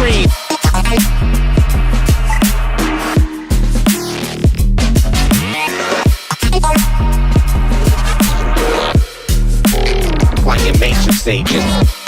screen. Playing major stages.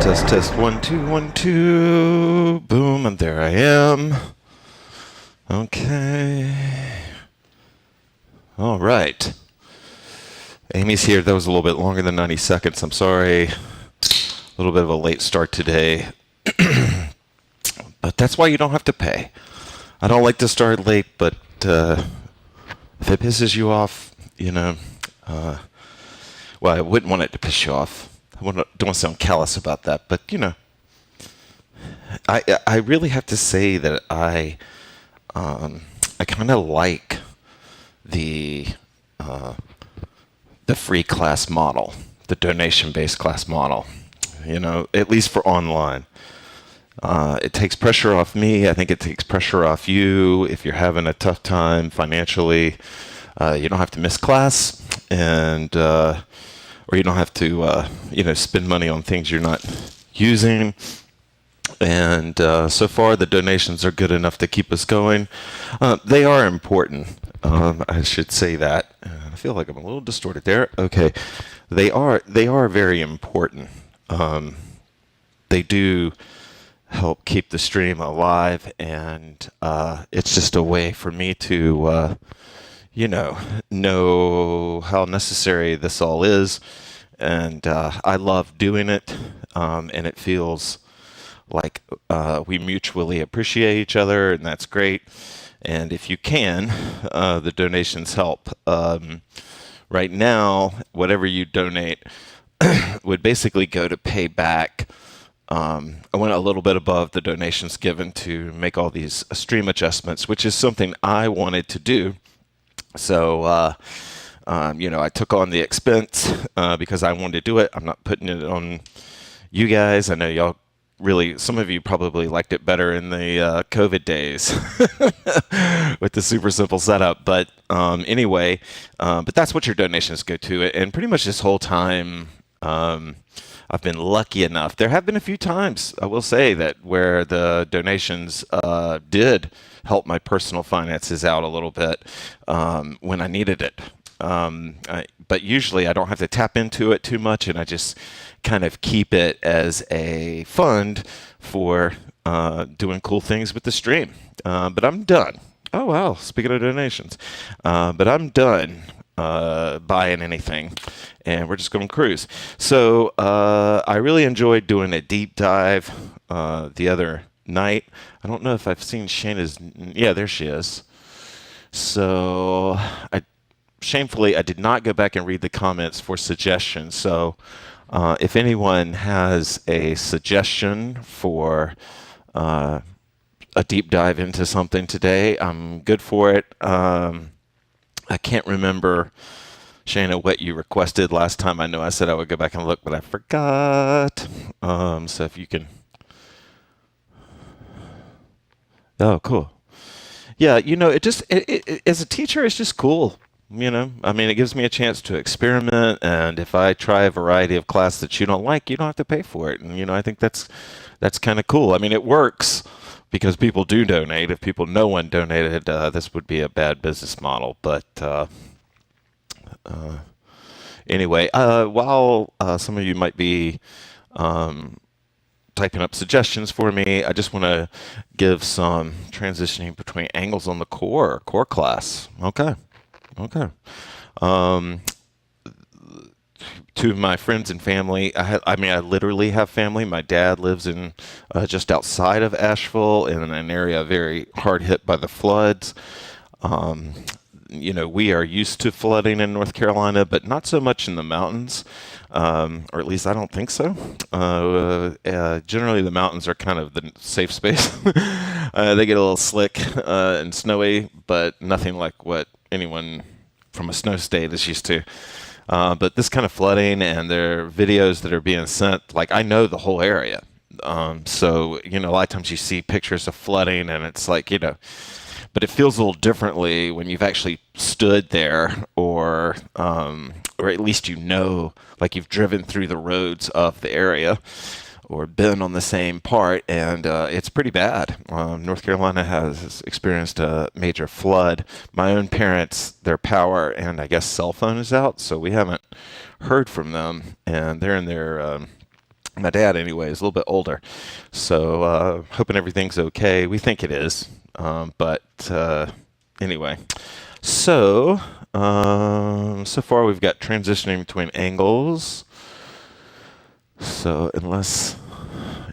Test 1 2 1 2. Boom, and there I am. Okay. All right. Amy's here. That was a little bit longer than 90 seconds. I'm sorry. A little bit of a late start today. But that's why you don't have to pay. I don't like to start late, but if it pisses you off, well, I wouldn't want it to piss you off. Don't want to sound callous about that, but I really have to say that I kind of like the free class model, the donation-based class model. At least for online. It takes pressure off me. I think it takes pressure off you. If you're having a tough time financially, you don't have to miss class, and or you don't have to, spend money on things you're not using. And so far, the donations are good enough to keep us going. They are important. I should say that. I feel like I'm a little distorted there. Okay, they are very important. They do help keep the stream alive, and it's just a way for me to know how necessary this all is, and I love doing it, and it feels like we mutually appreciate each other, and that's great. And if you can, the donations help. Right now, whatever you donate would basically go to pay back. I went a little bit above the donations given to make all these stream adjustments, which is something I wanted to do. So, I took on the expense because I wanted to do it. I'm not putting it on you guys. I know y'all really, some of you probably liked it better in the COVID days with the super simple setup. But anyway, but that's what your donations go to. And pretty much this whole time, I've been lucky enough. There have been a few times, I will say, that where the donations did help my personal finances out a little bit when I needed it. But usually I don't have to tap into it too much, and I just kind of keep it as a fund for doing cool things with the stream. But I'm done. Oh, wow. Speaking of donations. But I'm done buying anything, and we're just going to cruise. So I really enjoyed doing a deep dive the other night. I don't know if I've seen Shayna's. Yeah, there she is. So shamefully, I did not go back and read the comments for suggestions. So if anyone has a suggestion for a deep dive into something today, I'm good for it. I can't remember, Shayna, what you requested last time. I know I said I would go back and look, but I forgot. So if you can. Oh, cool. Yeah, as a teacher, it's just cool. It gives me a chance to experiment, and if I try a variety of class that you don't like, you don't have to pay for it. And, I think that's kind of cool. I mean, it works because people do donate. If no one donated, this would be a bad business model. But anyway, while some of you might be typing up suggestions for me, I just want to give some transitioning between angles on the core class. Okay. To my friends and family, I literally have family. My dad lives in just outside of Asheville in an area very hard hit by the floods. We are used to flooding in North Carolina, but not so much in the mountains, or at least I don't think so. Generally, the mountains are kind of the safe space. They get a little slick and snowy, but nothing like what anyone from a snow state is used to. But this kind of flooding, and there are videos that are being sent, like I know the whole area. So, a lot of times you see pictures of flooding, and it's like, but it feels a little differently when you've actually stood there, or at least like you've driven through the roads of the area or been on the same part, and it's pretty bad. North Carolina has experienced a major flood. My own parents, their power and I guess cell phone is out, so we haven't heard from them, and they're in their My dad, anyway, is a little bit older, so hoping everything's okay. We think it is, but anyway. So so far we've got transitioning between angles. So unless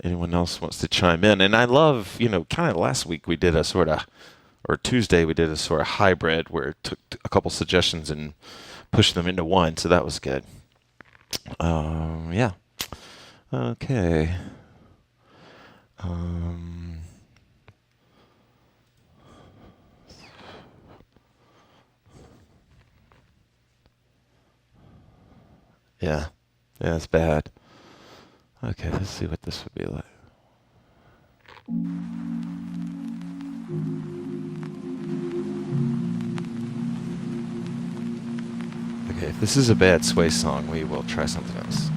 anyone else wants to chime in, and I love, kind of last week we did a sort of, or Tuesday we did a sort of hybrid where it took a couple suggestions and pushed them into one, so that was good. Yeah. Okay. Yeah. Yeah, it's bad. Okay, let's see what this would be like. Okay, if this is a bad Sway song, we will try something else.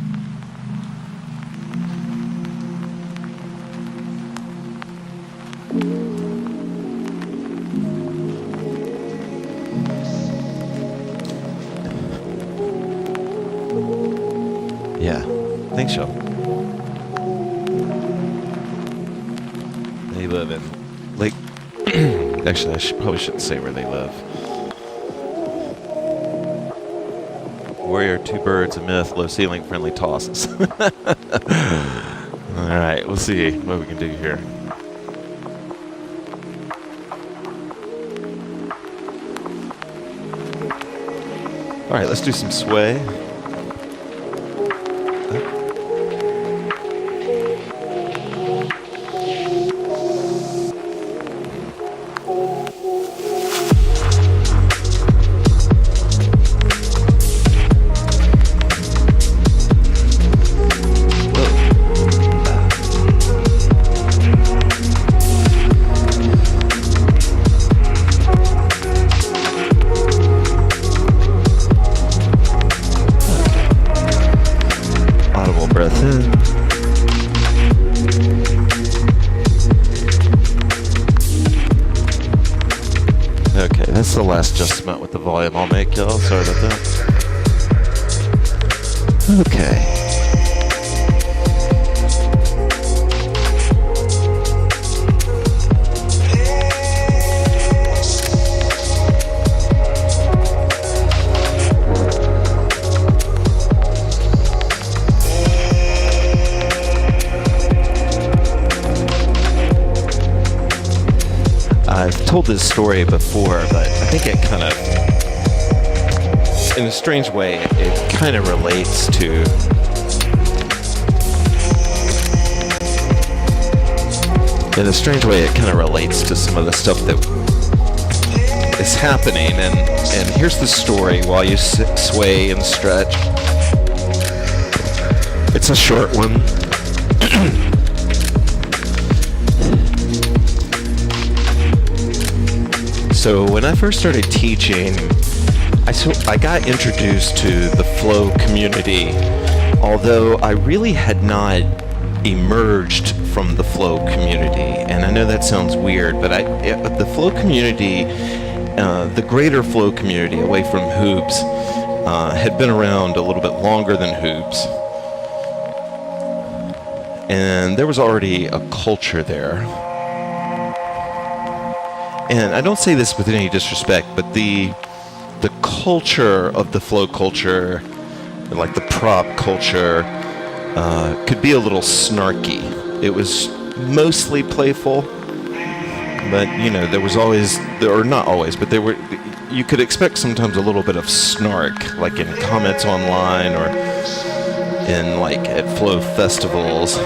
Yeah, thanks, Joe. They live in Lake. Actually, probably shouldn't say where they live. Warrior, two birds, a myth, low ceiling, friendly tosses. All right, we'll see what we can do here. All right, let's do some Sway. Breath in. Okay, that's the last adjustment with the volume I'll make, y'all. Sorry about that. Okay. I've told this story before, but I think it kind of, in a strange way, it kind of relates to some of the stuff that is happening. And here's the story while you sway and stretch. It's a short one. So when I first started teaching, I got introduced to the flow community, although I really had not emerged from the flow community. And I know that sounds weird, but the flow community, the greater flow community away from hoops, had been around a little bit longer than hoops. And there was already a culture there. And I don't say this with any disrespect, but the culture of the flow culture, like the prop culture, could be a little snarky. It was mostly playful, but there was always, or not always, but you could expect sometimes a little bit of snark, like in comments online or in at flow festivals.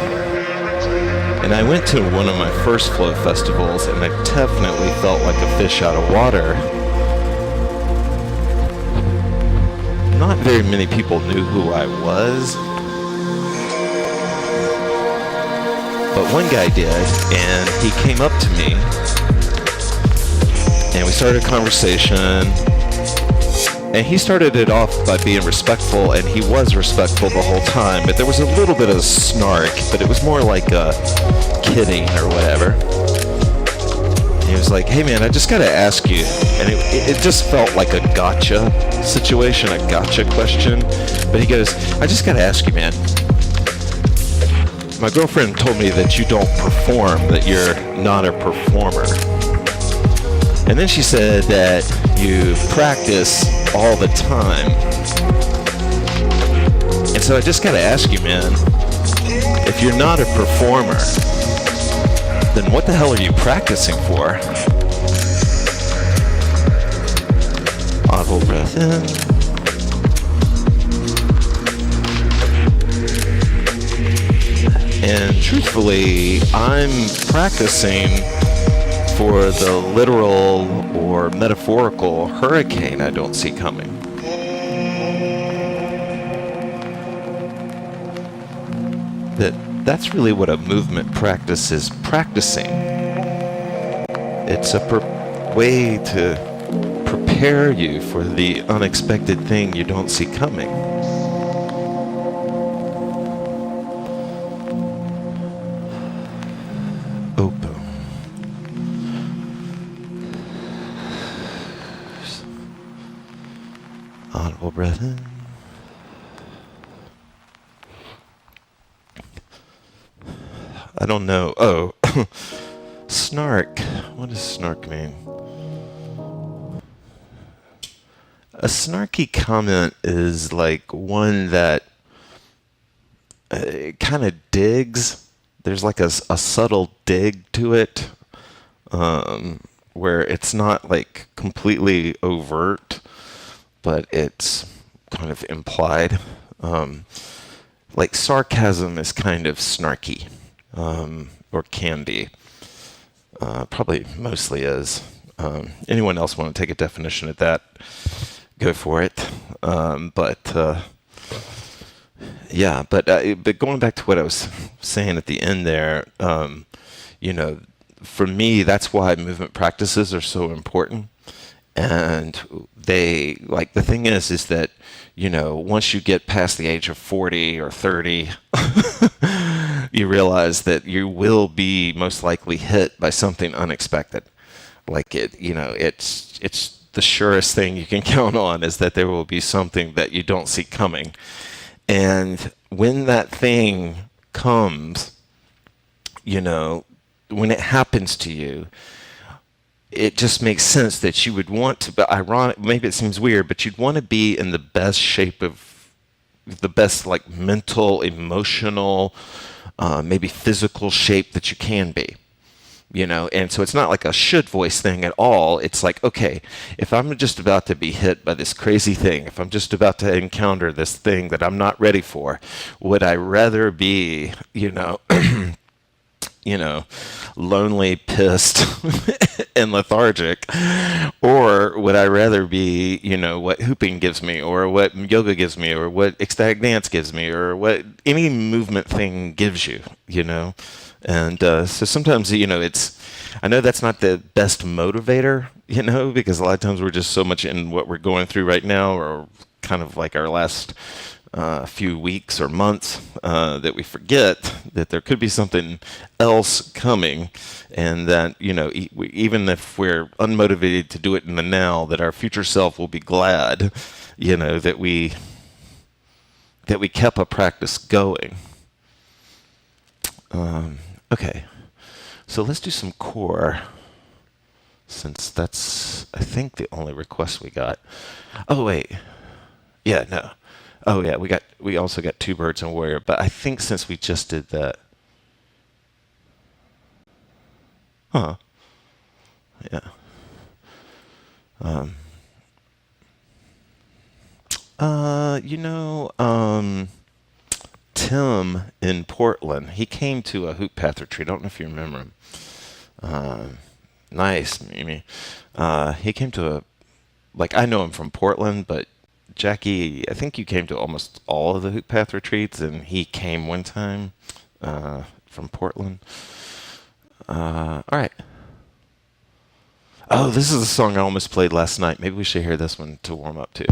And I went to one of my first flow festivals, and I definitely felt like a fish out of water. Not very many people knew who I was, but one guy did, and he came up to me, and we started a conversation. And he started it off by being respectful, and he was respectful the whole time, but there was a little bit of snark, but it was more like kidding or whatever. And he was like, "Hey man, I just gotta ask you," and it just felt like a gotcha situation, a gotcha question. But he goes, "I just gotta ask you, man, my girlfriend told me that you don't perform, that you're not a performer. And then she said that you practice all the time. And so I just gotta ask you, man, if you're not a performer, then what the hell are you practicing for? Audible breath in. And truthfully, I'm practicing for the literal or metaphorical hurricane I don't see coming. That's really what a movement practice is practicing. It's a way to prepare you for the unexpected thing you don't see coming. Open. Audible breath in. I don't know. Oh, snark. What does snark mean? A snarky comment is like one that kind of digs. There's like a subtle dig to it, where it's not like completely overt, but it's kind of implied. Like sarcasm is kind of snarky. Or can be. Probably mostly is. Anyone else want to take a definition of that? Go for it. Yeah, but going back to what I was saying at the end there, for me, that's why movement practices are so important. And the thing is that, once you get past the age of 40 or 30, you realize that you will be most likely hit by something unexpected. It's the surest thing you can count on is that there will be something that you don't see coming. And when that thing comes, when it happens to you, it just makes sense that you would want to, but ironic, maybe it seems weird, but you'd want to be in the best shape of the best, like, mental, emotional, maybe physical shape that you can be, and so it's not like a should voice thing at all. It's like, okay, if I'm just about to be hit by this crazy thing, if I'm just about to encounter this thing that I'm not ready for, would I rather be, lonely, pissed, and lethargic, or would I rather be, what hooping gives me, or what yoga gives me, or what ecstatic dance gives me, or what any movement thing gives you, And so sometimes, I know that's not the best motivator, because a lot of times we're just so much in what we're going through right now, or kind of like our last few weeks or months, that we forget that there could be something else coming, and that even if we're unmotivated to do it in the now, that our future self will be glad, that we kept a practice going. Okay, so let's do some core, since that's, I think, the only request we got. Oh wait, yeah, no. Oh yeah, we also got two birds and warrior, but I think since we just did that, yeah. Tim in Portland, he came to a HoopPath retreat. I don't know if you remember him. Nice, Mimi. He came to I know him from Portland, but Jackie, I think you came to almost all of the HoopPath retreats, and he came one time from Portland. All right. Oh, this is a song I almost played last night. Maybe we should hear this one to warm up to.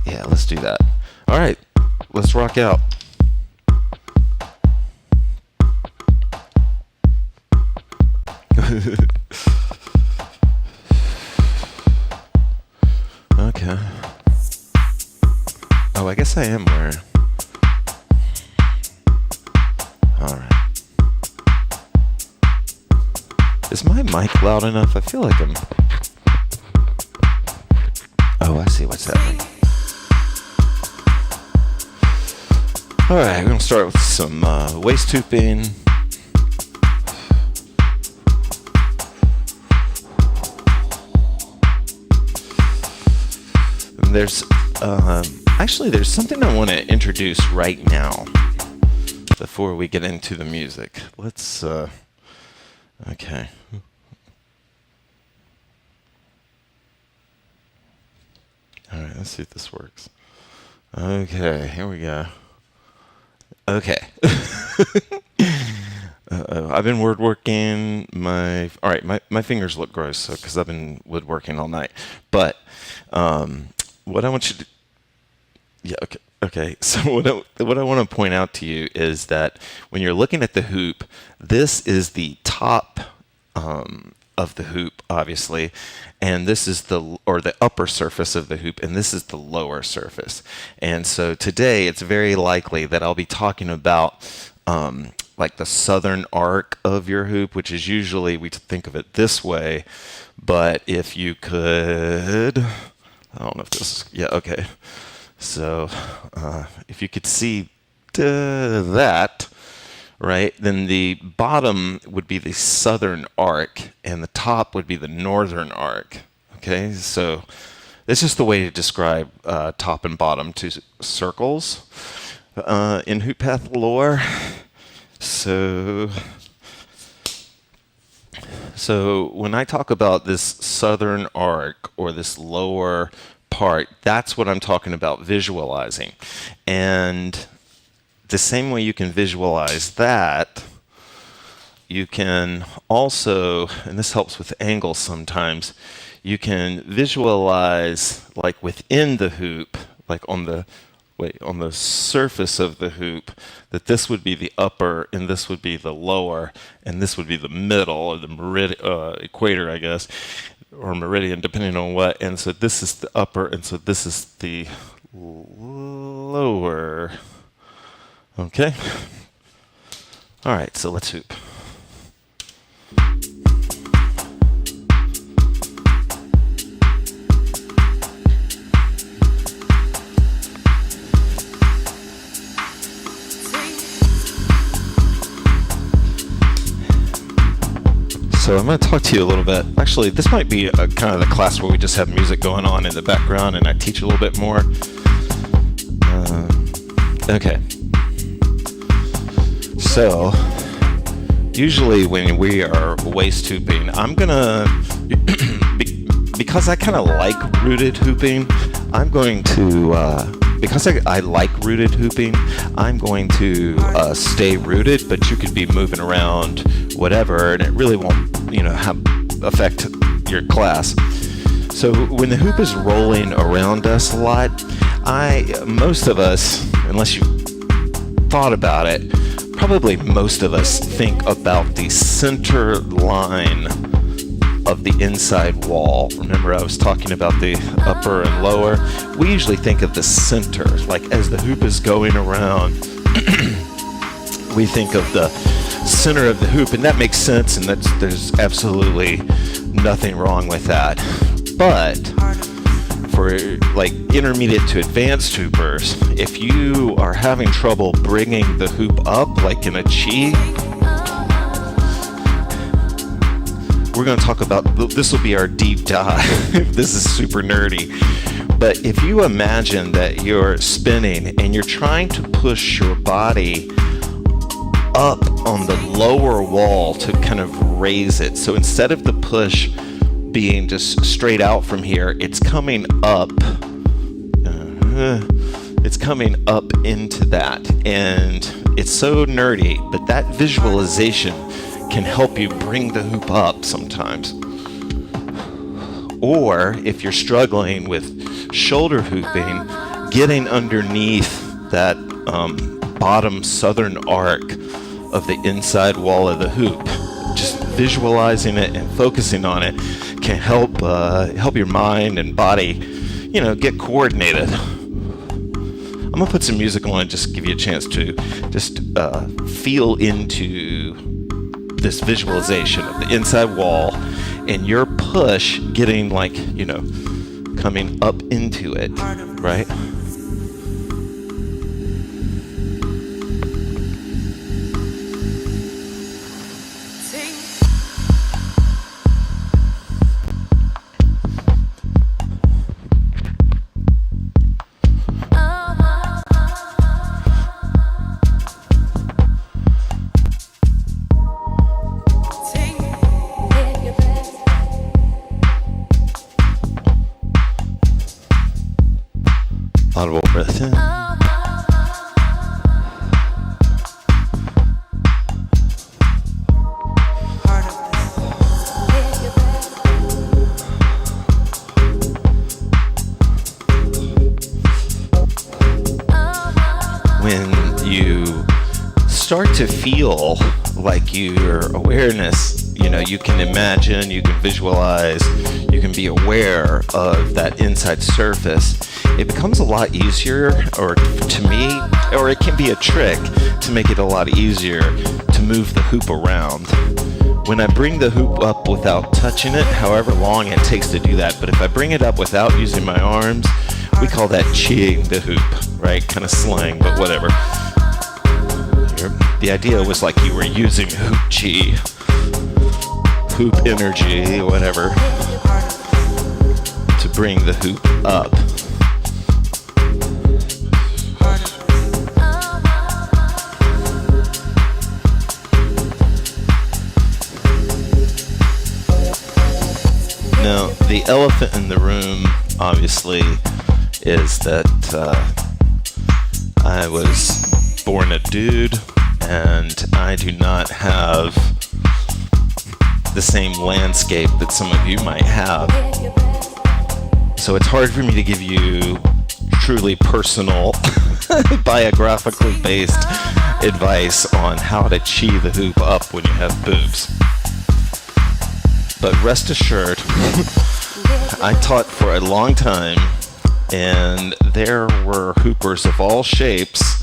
Yeah, let's do that. All right, let's rock out. Okay. Oh, I guess I am wearing. All right. Is my mic loud enough? I feel like I'm... Oh, I see what's happening. All right, we're going to start with some waist hooping. There's there's something I want to introduce right now before we get into the music. Let's okay. All right, let's see if this works. Okay, here we go. Okay. I've been woodworking. My fingers look gross because I've been woodworking all night. But what I want you to, okay. So what I want to point out to you is that when you're looking at the hoop, this is the top of the hoop, obviously, and this is the upper surface of the hoop, and this is the lower surface. And so today, it's very likely that I'll be talking about like the southern arc of your hoop, which is usually, we think of it this way, but if you could, I don't know if this, yeah, okay. So if you could see that, right, then the bottom would be the southern arc, and the top would be the northern arc, okay? So it's just the way to describe top and bottom to circles in HoopPath lore. So when I talk about this southern arc or this lower part, that's what I'm talking about visualizing. And the same way you can visualize that, you can also, and this helps with angles sometimes, you can visualize like within the hoop, like on the surface of the hoop, that this would be the upper and this would be the lower and this would be the middle, or the equator, I guess, or meridian, depending on what. And so this is the upper, and so this is the lower. Okay. All right, so let's hoop. So I'm going to talk to you a little bit. Actually, this might be a kind of the class where we just have music going on in the background and I teach a little bit more. Okay. So usually when we are waist hooping, I'm going to, because I kind of like rooted hooping, I'm going to, because I like rooted hooping, I'm going to stay rooted, but you could be moving around, whatever, and it really won't, affect your class. So when the hoop is rolling around us a lot, most of us, unless you thought about it, probably most of us think about the center line of the inside wall. Remember, I was talking about the upper and lower. We usually think of the center, like as the hoop is going around, we think of the center of the hoop, and that makes sense, and there's absolutely nothing wrong with that. But for like intermediate to advanced hoopers, if you are having trouble bringing the hoop up, like in a chi, we're going to talk about, this will be our deep dive. This is super nerdy. But if you imagine that you're spinning and you're trying to push your body up on the lower wall to kind of raise it. So instead of the push being just straight out from here, it's coming up. It's coming up into that. And it's so nerdy, but that visualization can help you bring the hoop up sometimes. Or if you're struggling with shoulder hooping, getting underneath that bottom southern arc of the inside wall of the hoop, just visualizing it and focusing on it can help your mind and body, get coordinated. I'm going to put some music on and just give you a chance to just feel into this visualization of the inside wall and your push getting like, coming up into it, right? Audible breath in. When you start to feel like your awareness, you can imagine, you can visualize, you can be aware of that inside surface, it becomes a lot easier, or to me, or it can be a trick to make it a lot easier to move the hoop around. When I bring the hoop up without touching it, however long it takes to do that, but if I bring it up without using my arms, we call that chiing the hoop, right? Kind of slang, but whatever. The idea was like you were using hoop chi, hoop energy, whatever, to bring the hoop up. Now, the elephant in the room, obviously, is that I was born a dude, and I do not have the same landscape that some of you might have. So it's hard for me to give you truly personal, biographically based advice on how to chi the hoop up when you have boobs. But rest assured, I taught for a long time, and there were hoopers of all shapes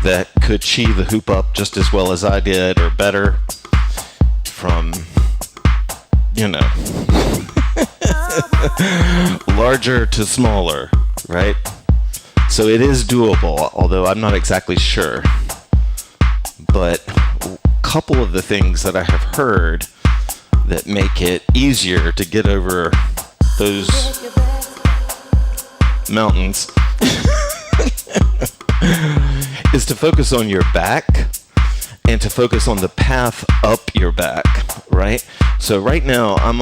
that could chi the hoop up just as well as I did, or better, from, larger to smaller, right? So it is doable, although I'm not exactly sure. But a couple of the things that I have heard that make it easier to get over those mountains is to focus on your back and to focus on the path up your back, right? So right now I'm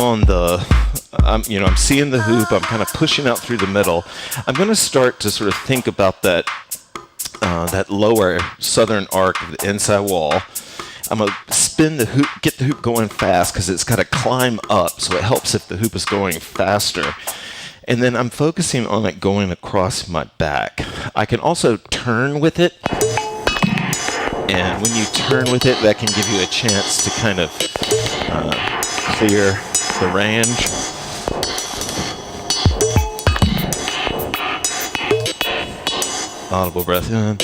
seeing the hoop, I'm kind of pushing out through the middle. I'm going to start to sort of think about that lower southern arc of the inside wall. I'm going to spin the hoop, get the hoop going fast because it's got to climb up, so it helps if the hoop is going faster. And then I'm focusing on it going across my back. I can also turn with it. And when you turn with it, that can give you a chance to kind of clear the range. Audible breath in.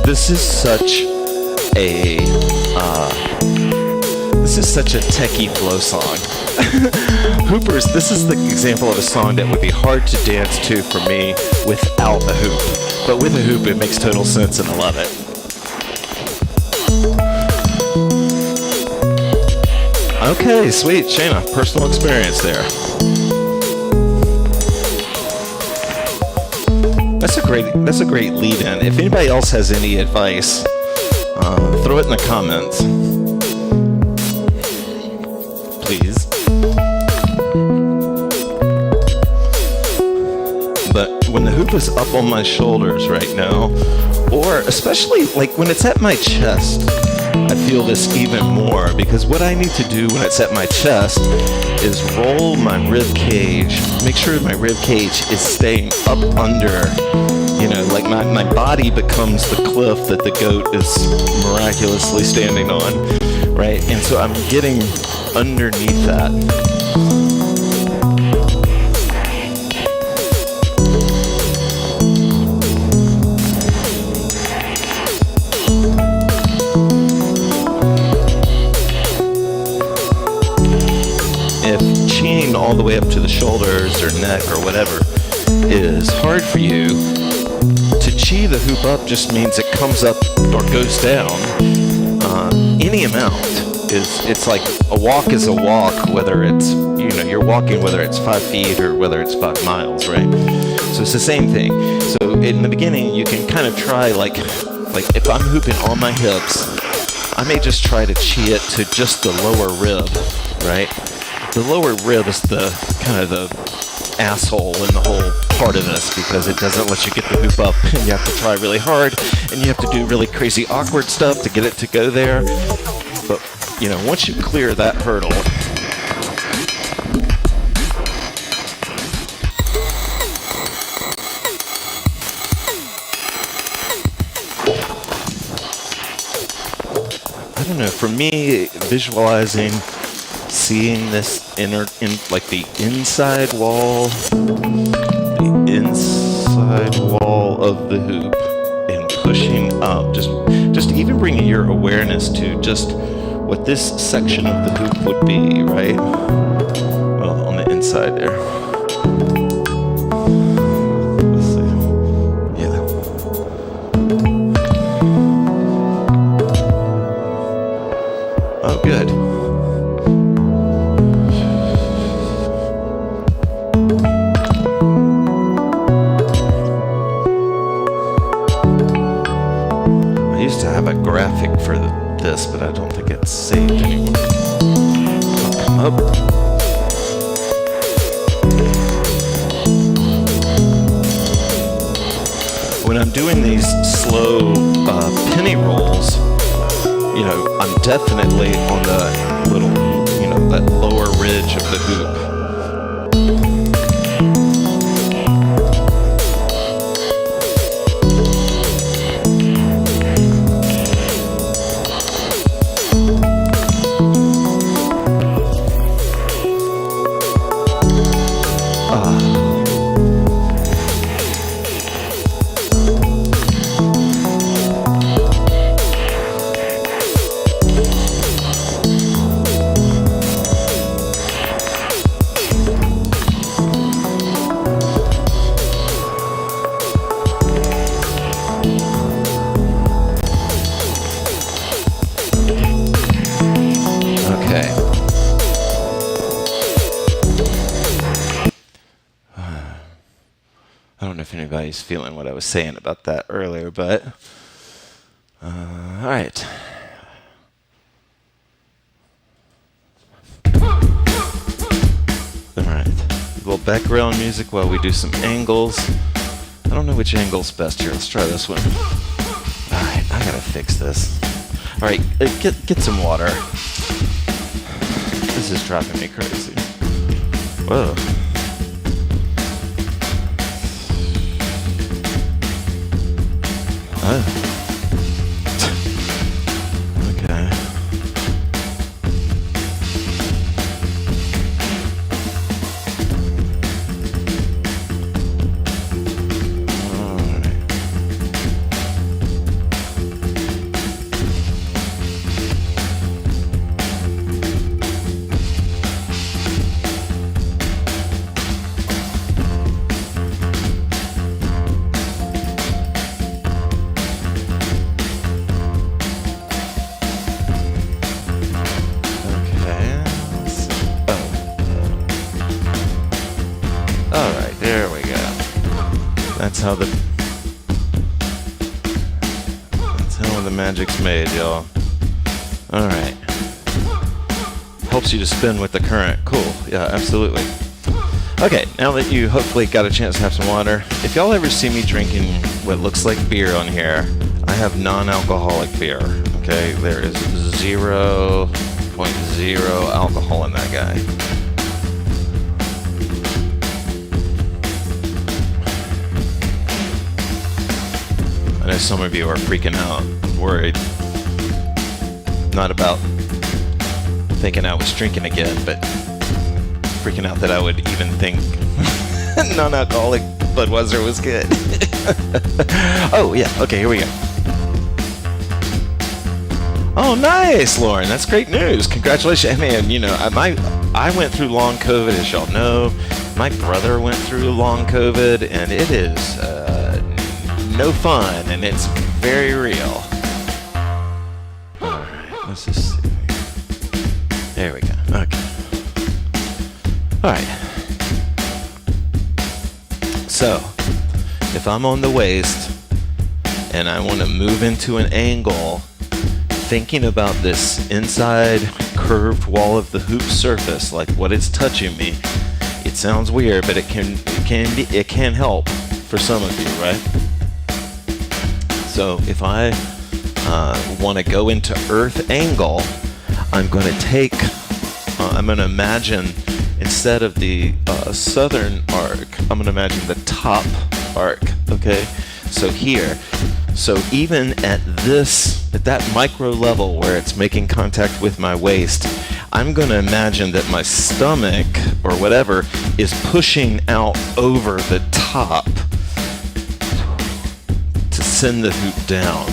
This is such a techie flow song. Hoopers, this is the example of a song that would be hard to dance to for me without a hoop. But with a hoop, it makes total sense and I love it. Okay, sweet. Shayna, personal experience there. That's a great lead-in. If anybody else has any advice, throw it in the comments, please. hoop is up on my shoulders right now, or especially like when it's at my chest, I feel this even more, because what I need to do when it's at my chest is roll my rib cage, make sure my rib cage is staying up under, like my body becomes the cliff that the goat is miraculously standing on, right? And so I'm getting underneath that. All the way up to the shoulders or neck or whatever is hard for you, to chi the hoop up just means it comes up or goes down any amount. It's like a walk is a walk, whether it's you're walking, whether it's 5 feet or whether it's 5 miles, right? So it's the same thing. So in the beginning you can kind of try like if I'm hooping on my hips, I may just try to chi it to just the lower rib, right? The lower rib is the kind of the asshole in the whole part of this, because it doesn't let you get the hoop up, and you have to try really hard, and you have to do really crazy awkward stuff to get it to go there. But once you clear that hurdle, I don't know, for me, visualizing, seeing this like the inside wall of the hoop and pushing up, just even bringing your awareness to just what this section of the hoop would be, right? Well, on the inside there. Let's see. Yeah. Oh, good. Graphic for this, but I don't think it's saved anymore. Come up. When I'm doing these slow penny rolls, I'm definitely on the little, that lower ridge of the hoop. I don't know if anybody's feeling what I was saying about that earlier, but all right. All right. A little background music while we do some angles. I don't know which angle's best here. Let's try this one. All right, I gotta fix this. All right, get some water. This is driving me crazy. Whoa. Oh. Okay. That's how the magic's made, y'all. All right. Helps you to spin with the current. Cool. Yeah, absolutely. Okay, now that you hopefully got a chance to have some water, if y'all ever see me drinking what looks like beer on here, I have non-alcoholic beer. Okay, there is 0.0 alcohol in that guy. I know some of you are freaking out, worried. Not about thinking I was drinking again, but freaking out that I would even think non-alcoholic Budweiser was good. Oh, yeah. Okay, here we go. Oh, nice, Lauren. That's great news. Congratulations. Man, you know, I went through long COVID, as y'all know. My brother went through long COVID, and it is no fun, and it's very real. All right, let's just see. There we go. Okay. All right. So, if I'm on the waist and I want to move into an angle, thinking about this inside curved wall of the hoop surface, like what it's touching me, it sounds weird, but it can help for some of you, right? So if I want to go into earth angle, I'm going to imagine, instead of the southern arc, I'm going to imagine the top arc, okay? So here, so even at that micro level where it's making contact with my waist, I'm going to imagine that my stomach, or whatever, is pushing out over the top to send the hoop down.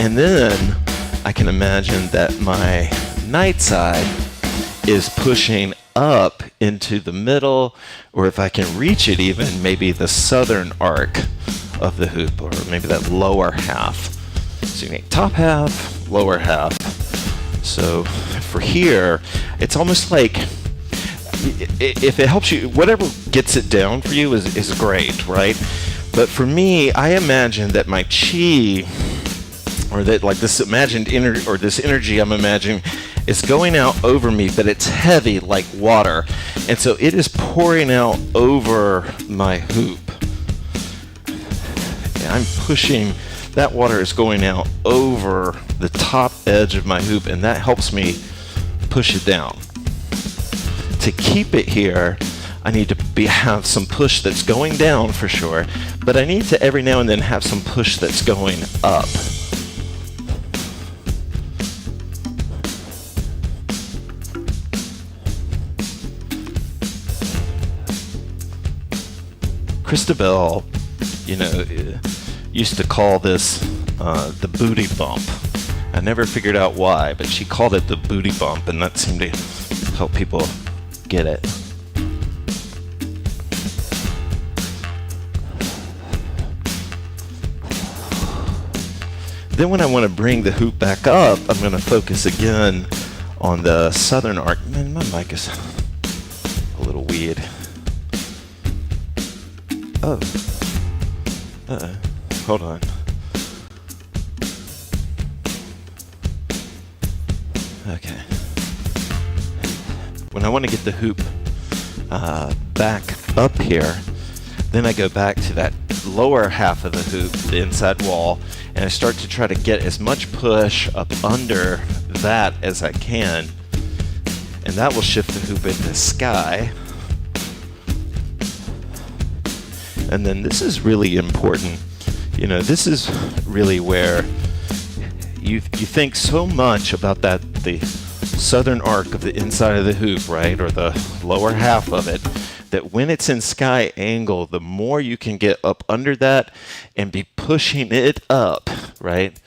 And then I can imagine that my night side is pushing up into the middle, or if I can reach it even, maybe the southern arc of the hoop, or maybe that lower half. So you make top half, lower half. So for here, it's almost like, if it helps you, whatever gets it down for you is great, right? But for me, I imagine that my chi, or that like this imagined energy, or this energy I'm imagining, is going out over me, but it's heavy like water. And so it is pouring out over my hoop. And I'm pushing, that water is going out over the top edge of my hoop, and that helps me push it down. To keep it here, I need to have some push that's going down for sure, but I need to every now and then have some push that's going up. Christabel, you know, used to call this the booty bump. I never figured out why, but she called it the booty bump, and that seemed to help people get it. Then when I want to bring the hoop back up, I'm going to focus again on the southern arc. Man, my mic is a little weird. Oh. Uh-oh. Hold on. Okay. When I want to get the hoop back up here, then I go back to that lower half of the hoop, the inside wall, and I start to try to get as much push up under that as I can, and that will shift the hoop into the sky. And then this is really important. You know, this is really where you think so much about that, the southern arc of the inside of the hoop, right, or the lower half of it, that when it's in sky angle, the more you can get up under that and be pushing it up, right?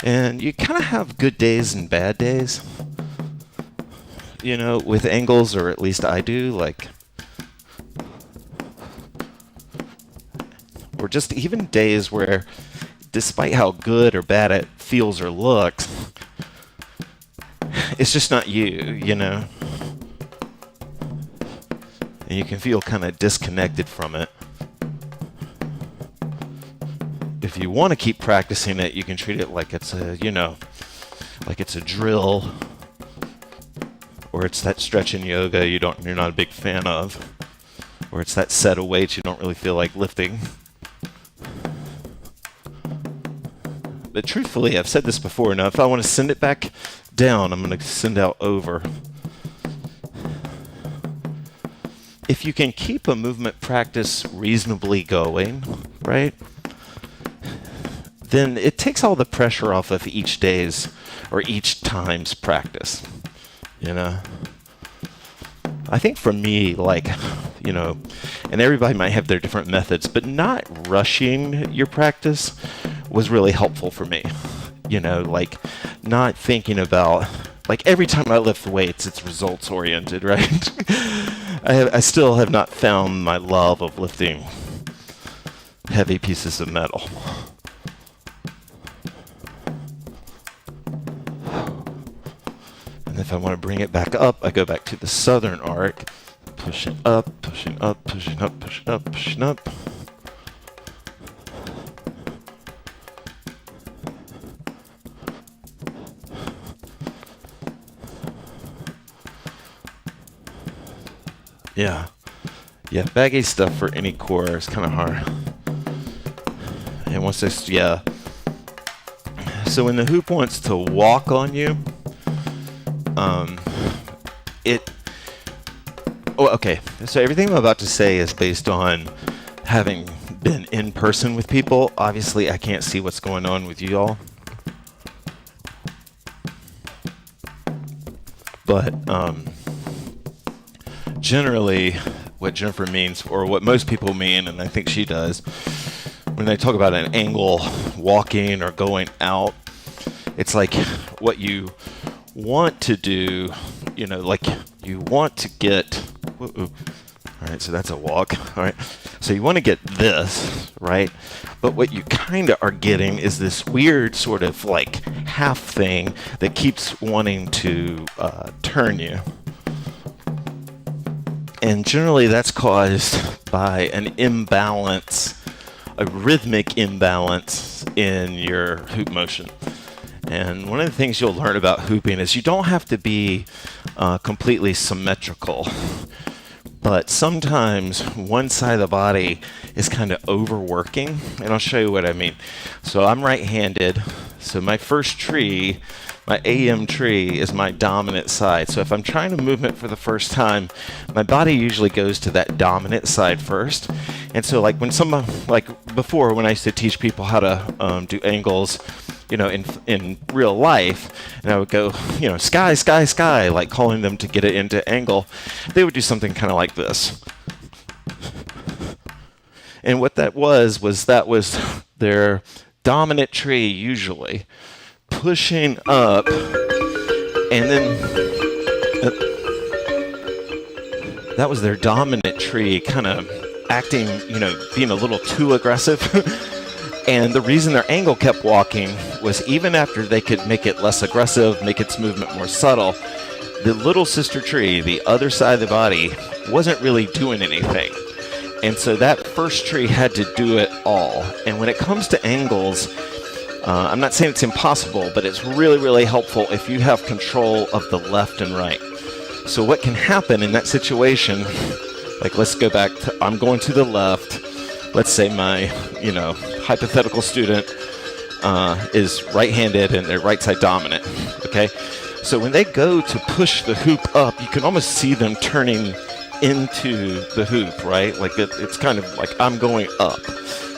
And you kind of have good days and bad days, you know, with angles, or at least I do, like, or just even days where, despite how good or bad it feels or looks, it's just not you, you know? And you can feel kind of disconnected from it. If if you want to keep practicing it, you can treat it like it's a, like it's a drill, or it's that stretch in yoga you're not a big fan of, or it's that set of weights you don't really feel like lifting. But truthfully, I've said this before, now if I want to send it back down, I'm going to send out over. If you can keep a movement practice reasonably going, right, then it takes all the pressure off of each day's or each time's practice, I think for me, and everybody might have their different methods, but not rushing your practice was really helpful for me. Not thinking about, every time I lift weights, it's results oriented, right? I still have not found my love of lifting heavy pieces of metal. And if I want to bring it back up, I go back to the southern arc, pushing up, pushing up, pushing up, pushing up, pushing up. Yeah, baggy stuff for any core is kind of hard. And once this, so when the hoop wants to walk on you, so everything I'm about to say is based on having been in person with people. Obviously, I can't see what's going on with you all. But generally, what Jennifer means, or what most people mean, and I think she does, when they talk about an angle walking or going out, it's like what you want to do, you want to get, all right, so that's a walk, all right, so you want to get this, right, but what you kind of are getting is this weird sort of half thing that keeps wanting to turn you. And generally that's caused by an imbalance, a rhythmic imbalance in your hoop motion. And one of the things you'll learn about hooping is you don't have to be completely symmetrical, but sometimes one side of the body is kind of overworking, and I'll show you what I mean. So I'm right-handed, so my first tree, my AM tree, is my dominant side. So if I'm trying to move it for the first time, my body usually goes to that dominant side first. And so when someone, before when I used to teach people how to do angles, in real life, and I would go, sky, sky, sky, calling them to get it into angle, they would do something kind of like this. And what that was their dominant tree usually pushing up, and then that was their dominant tree kind of acting, being a little too aggressive. And the reason their angle kept walking was even after they could make it less aggressive, make its movement more subtle, the little sister tree, the other side of the body, wasn't really doing anything. And so that first tree had to do it all. And when it comes to angles, I'm not saying it's impossible, but it's really, really helpful if you have control of the left and right. So what can happen in that situation, let's go back to, I'm going to the left. Let's say my, hypothetical student is right-handed and they're right side dominant, okay? So when they go to push the hoop up, you can almost see them turning into the hoop, right? It's kind of like I'm going up.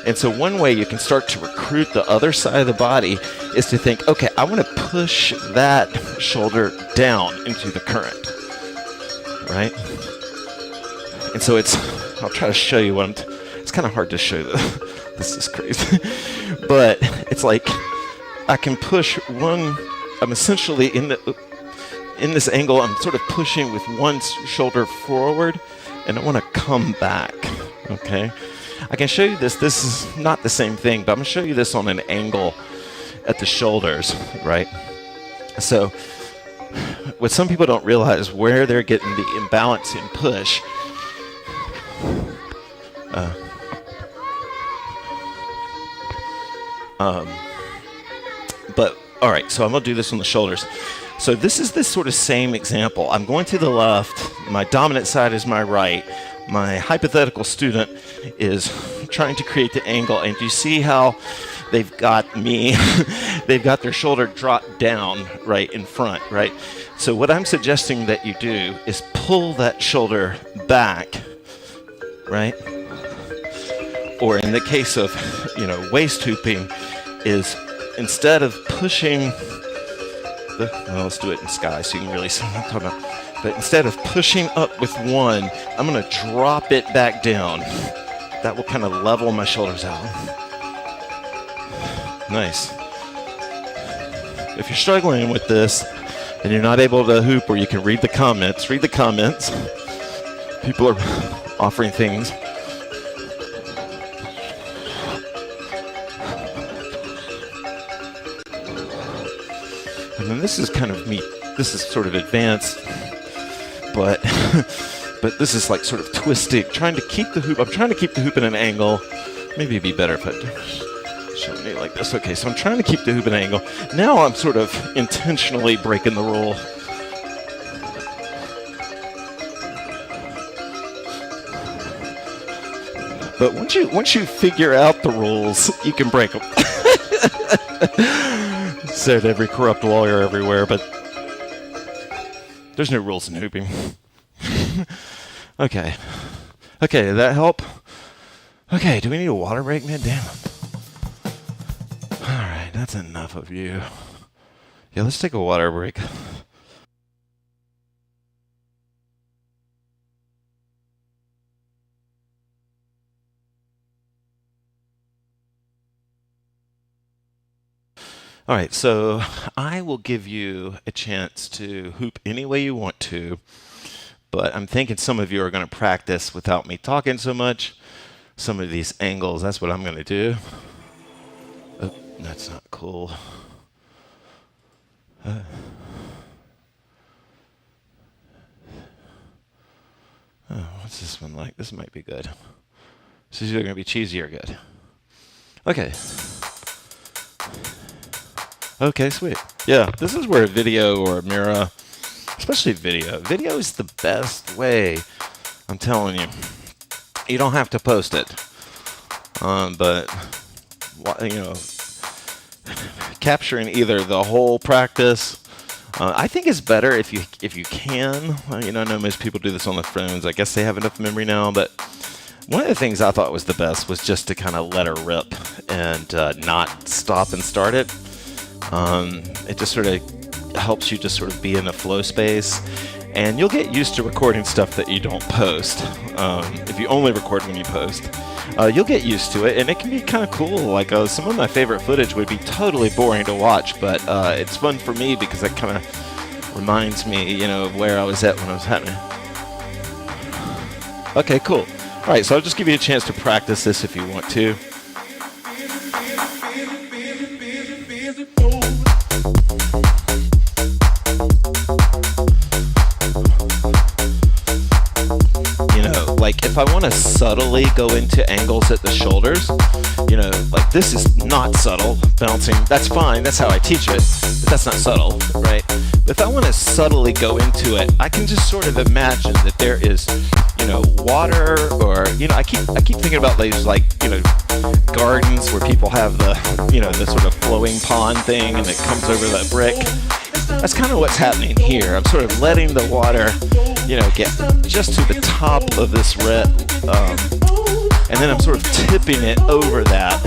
And so one way you can start to recruit the other side of the body is to think, okay, I want to push that shoulder down into the current, right? And so I'll try to show you it's kind of hard to show this is crazy. But it's I can push one, I'm essentially in this angle, I'm sort of pushing with one shoulder forward, and I want to come back, okay? I can show you this is not the same thing, but I'm going to show you this on an angle at the shoulders, right? So what some people don't realize, where they're getting the imbalance in push, But all right, so I'm gonna do this on the shoulders. So this is this sort of same example. I'm going to the left, my dominant side is my right. My hypothetical student is trying to create the angle, and do you see how they've got me, they've got their shoulder dropped down right in front, right? So what I'm suggesting that you do is pull that shoulder back, right? Or in the case of, waist hooping, is instead of pushing well, let's do it in sky so you can really see what I'm talking about. But instead of pushing up with one, I'm going to drop it back down. That will kind of level my shoulders out. Nice. If you're struggling with this and you're not able to hoop, or you can read the comments. Read the comments. People are offering things. And then this is kind of me. This is sort of advanced, but but this is like sort of twisting, trying to keep the hoop. I'm trying to keep the hoop in an angle. Maybe it'd be better if I showed me like this. Okay, so I'm trying to keep the hoop in an angle. Now I'm sort of intentionally breaking the rule. But once you figure out the rules, you can break them. Said every corrupt lawyer everywhere, but there's no rules in hooping. Okay, did that help? Okay, do we need a water break, man? Damn. All right, that's enough of you. Yeah, let's take a water break. All right, so I will give you a chance to hoop any way you want to, but I'm thinking some of you are going to practice without me talking so much. Some of these angles, that's what I'm going to do. Oh, that's not cool. Oh, what's this one like? This might be good. This is either going to be cheesy or good. Okay. Okay, sweet. Yeah, this is where a video or a mirror, especially video. Video is the best way, I'm telling you. You don't have to post it. But, capturing either the whole practice, I think it's better if you can. I know most people do this on their phones. I guess they have enough memory now, but one of the things I thought was the best was just to kind of let her rip and not stop and start it. It just sort of helps you just sort of be in a flow space, and you'll get used to recording stuff that you don't post. If you only record when you post, you'll get used to it, and it can be kind of cool. Like some of my favorite footage would be totally boring to watch, but it's fun for me because it kind of reminds me, of where I was at when it was happening. Okay, cool. All right, so I'll just give you a chance to practice this if you want to. Like if I want to subtly go into angles at the shoulders, like this is not subtle, bouncing, that's fine, that's how I teach it, but that's not subtle, right? But if I want to subtly go into it, I can just sort of imagine that there is, water, or, I keep thinking about these, like, gardens where people have the, the sort of flowing pond thing and it comes over that brick. That's kind of what's happening here. I'm sort of letting the water, get just to the top of this red, and then I'm sort of tipping it over that.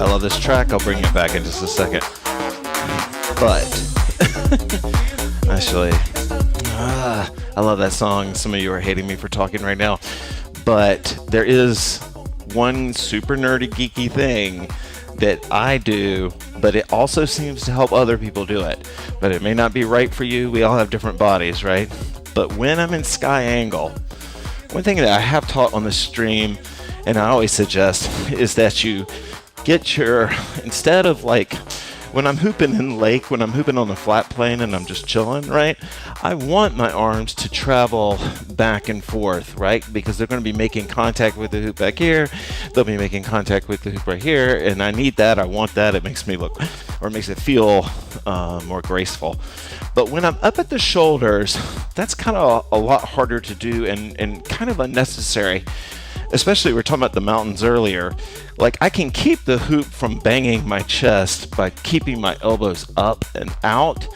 I love this track. I'll bring it back in just a second. But actually, I love that song. Some of you are hating me for talking right now. But there is one super nerdy, geeky thing that I do, but it also seems to help other people do it. But it may not be right for you. We all have different bodies, right? But when I'm in sky angle, one thing that I have taught on the stream, and I always suggest, is that you get your, instead of like, when I'm hooping in the lake, when I'm hooping on the flat plane and I'm just chilling, right? I want my arms to travel back and forth, right? Because they're going to be making contact with the hoop back here. They'll be making contact with the hoop right here. And I need that. I want that. It makes me look, or it makes it feel more graceful. But when I'm up at the shoulders, that's kind of a lot harder to do and kind of unnecessary. Especially, we were talking about the mountains earlier. Like, I can keep the hoop from banging my chest by keeping my elbows up and out,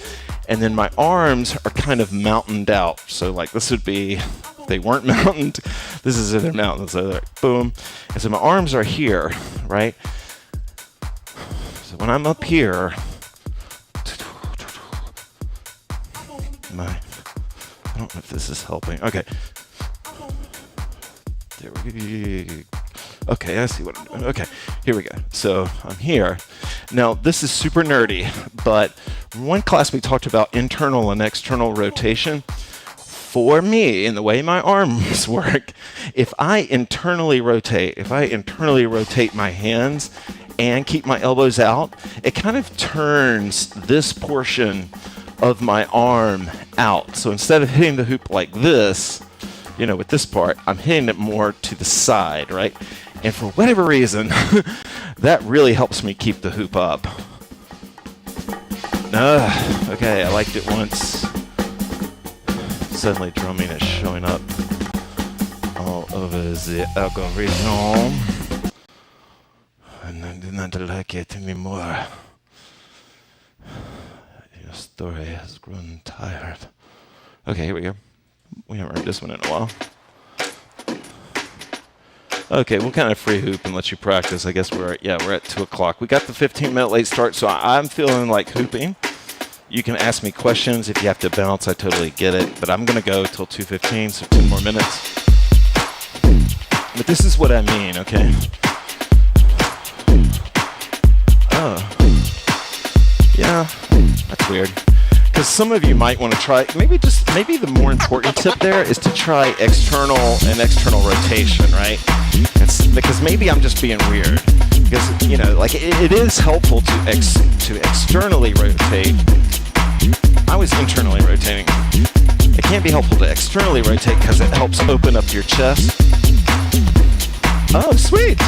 and then my arms are kind of mountained out. So like this would be, they weren't mountained. This is their mountain. So like boom. And so my arms are here, right? So when I'm up here, I don't know if this is helping. Okay. There we go. Okay, I see what I'm doing. Okay, here we go. So I'm here. Now, this is super nerdy, but one class we talked about internal and external rotation. For me, in the way my arms work, if I internally rotate my hands and keep my elbows out, it kind of turns this portion of my arm out. So instead of hitting the hoop like this, you know, with this part, I'm hitting it more to the side, right? And for whatever reason, that really helps me keep the hoop up. Okay, I liked it once. Suddenly drumming is showing up all over the algorithm. And I do not like it anymore. Your story has grown tired. Okay, here we go. We haven't heard this one in a while. Okay, we'll kind of free hoop and let you practice. I guess we're at 2 o'clock. We got the 15-minute late start, so I'm feeling like hooping. You can ask me questions if you have to bounce. I totally get it, but I'm going to go till 2:15, so 10 more minutes. But this is what I mean, okay? Oh. Yeah, that's weird. Because some of you might want to try, maybe the more important tip there is to try external rotation, right? Because maybe I'm just being weird. Because, you know, like it is helpful to externally rotate. I was internally rotating. It can be helpful to externally rotate because it helps open up your chest. Oh, sweet.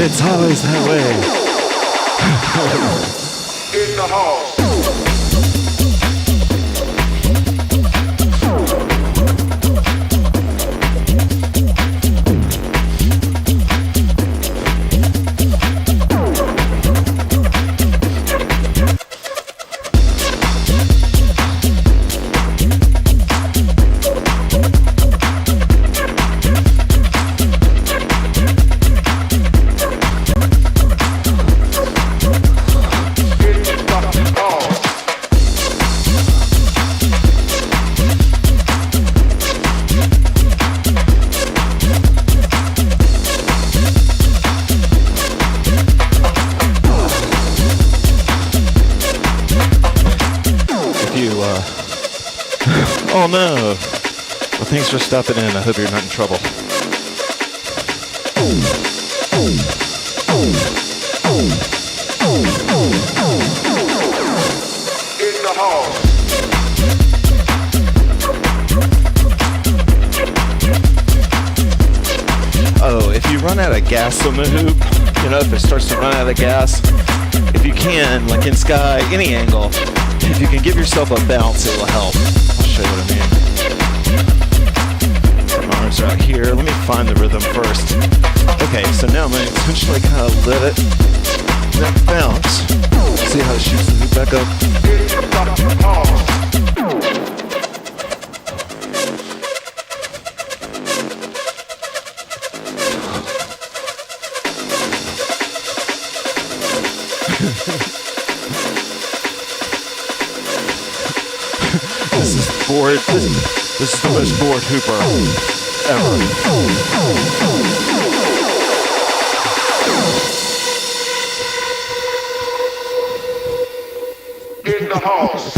It's always that way. In the hall. Well, thanks for stopping in. I hope you're not in trouble. In the hall. Oh, if you run out of gas on the hoop, you know, if it starts to run out of gas, if you can, like in sky, any angle, if you can give yourself a bounce, it will help. I'll show you what I mean. My arms are out here. Let me find the rhythm first. Okay, so now I'm going to intentionally kind of let it bounce. See how it shoots the hoop back up. This is bored. This is the most bored hooper ever. In the house.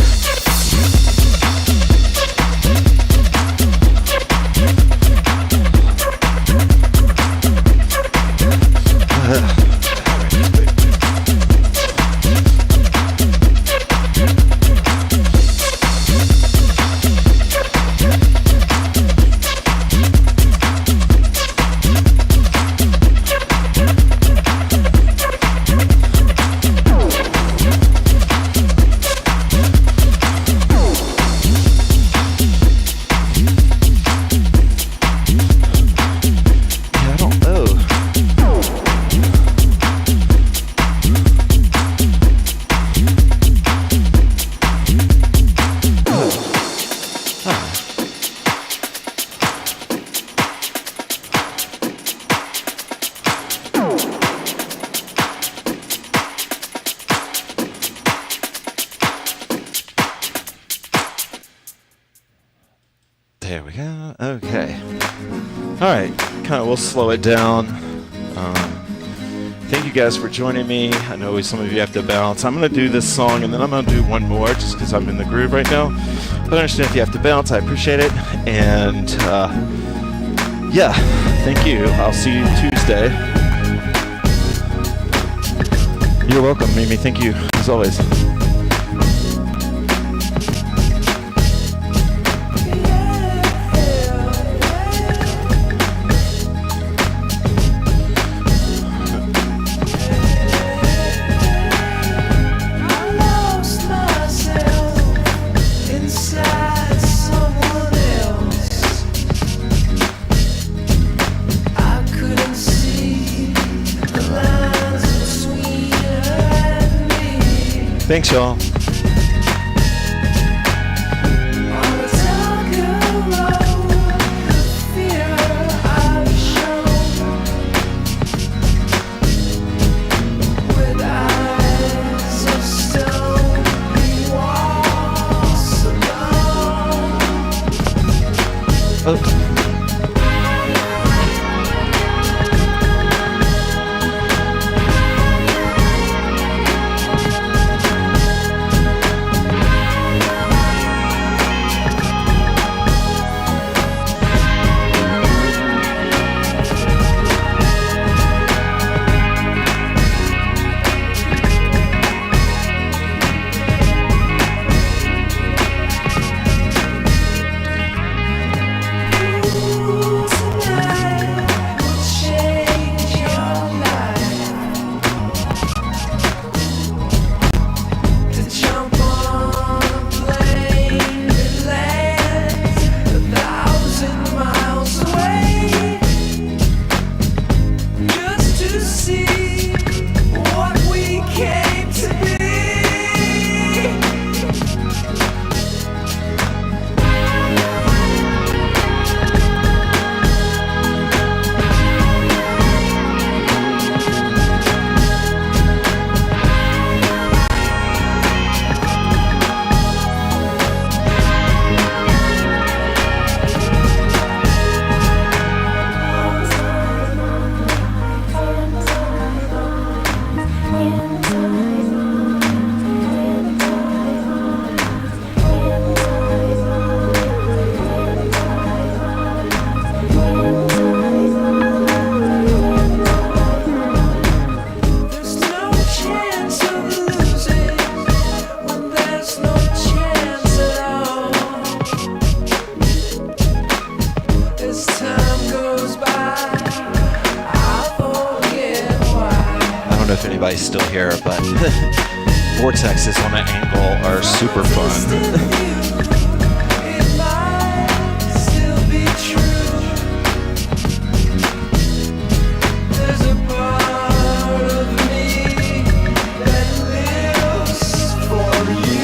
There we go. Okay. All right. Kind of, we'll slow it down. Thank you guys for joining me. I know some of you have to bounce. I'm going to do this song, and then I'm going to do one more just because I'm in the groove right now. But I understand if you have to bounce. I appreciate it. And, yeah, thank you. I'll see you Tuesday. You're welcome, Mimi. Thank you, as always. Thanks, y'all. Oh. as time goes by, I forget why. I don't know if anybody's still here, but vortexes on an angle are super fun. It might still be true. There's a part of me that lives for you.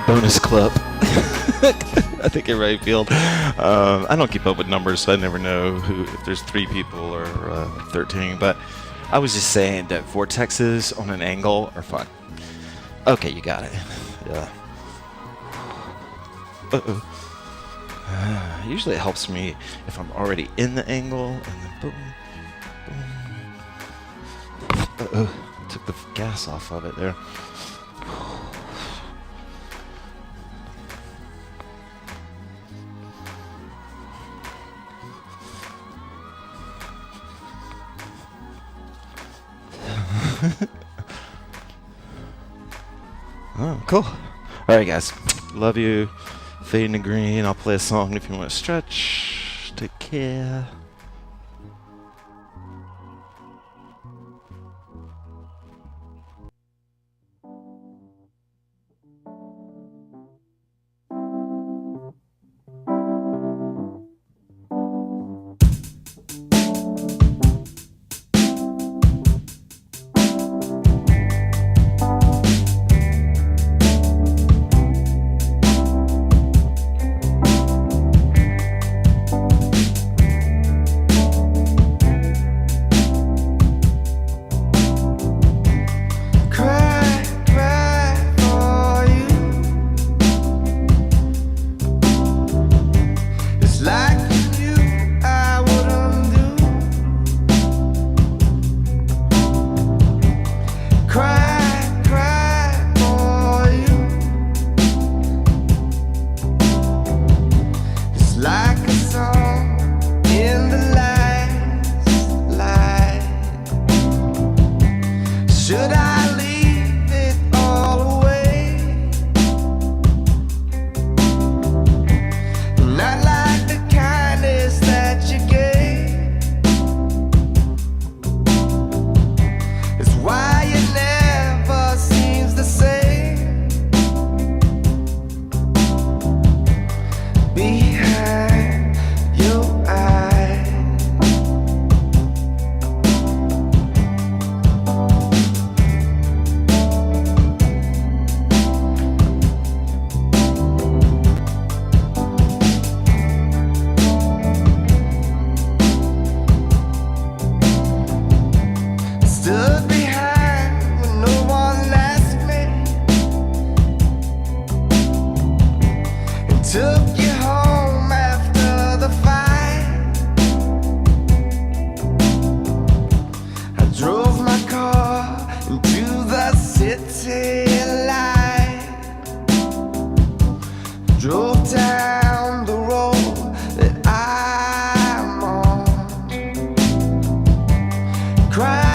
Bonus clip. I think in right field. I don't keep up with numbers, so I never know if there's 3 people or 13. But I was just saying that vortexes on an angle are fun. Okay, you got it. Yeah. Usually it helps me if I'm already in the angle, and then boom, boom. Took the gas off of it there. Oh, cool. All right, guys. Love you. Fading to green. I'll play a song if you want to stretch. Take care. Cry